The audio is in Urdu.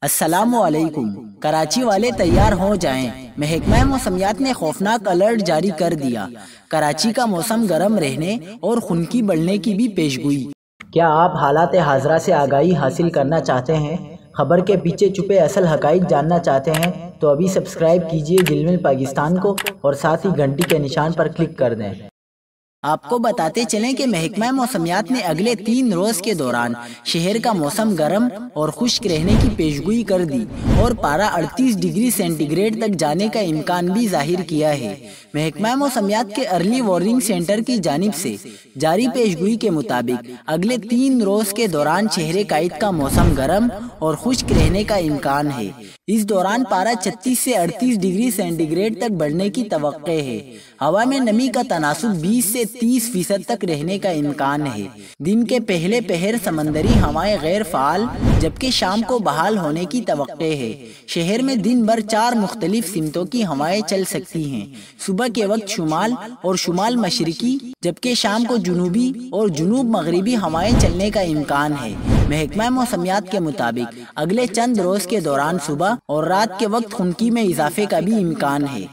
السلام علیکم۔ کراچی والے تیار ہو جائیں، محکمہ موسمیات نے خوفناک الرٹ جاری کر دیا۔ کراچی کا موسم گرم رہنے اور خنکی بڑھنے کی بھی پیشگوئی۔ کیا آپ حالات حاضرہ سے آگاہی حاصل کرنا چاہتے ہیں؟ خبر کے پیچھے چھپے اصل حقائق جاننا چاہتے ہیں تو ابھی سبسکرائب کیجئے دل مل پاکستان کو اور ساتھ ہی گھنٹی کے نشان پر کلک کر دیں۔ آپ کو بتاتے چلیں کہ محکمہ موسمیات نے اگلے 3 روز کے دوران شہر کا موسم گرم اور خشک رہنے کی پیشگوئی کر دی اور پارہ 38 ڈگری سینٹی گریڈ تک جانے کا امکان بھی ظاہر کیا ہے۔ محکمہ موسمیات کے ارلی وارننگ سینٹر کی جانب سے جاری پیشگوئی کے مطابق اگلے 3 روز کے دوران شہر قائد کا موسم گرم اور خشک رہنے کا امکان ہے۔ اس دوران پارہ 36 سے 38 ڈگری سینٹی گریڈ تک بڑھنے کی توقع ہے۔ ہوا میں نمی کا تناسب 20 سے 30% تک رہنے کا امکان ہے۔ دن کے پہلے پہر سمندری ہوائیں غیر فعال جبکہ شام کو بحال ہونے کی توقع ہے۔ شہر میں دن بھر 4 مختلف سمتوں کی ہوائیں چل سکتی ہیں۔ صبح کے وقت شمال اور شمال مشرقی جبکہ شام کو جنوبی اور جنوب مغربی ہوائیں چلنے کا امکان ہے۔ محکمہ موسمیات کے مطابق اگلے چند روز کے دوران صبح اور رات کے وقت خنکی میں اضافے کا بھی امکان ہے۔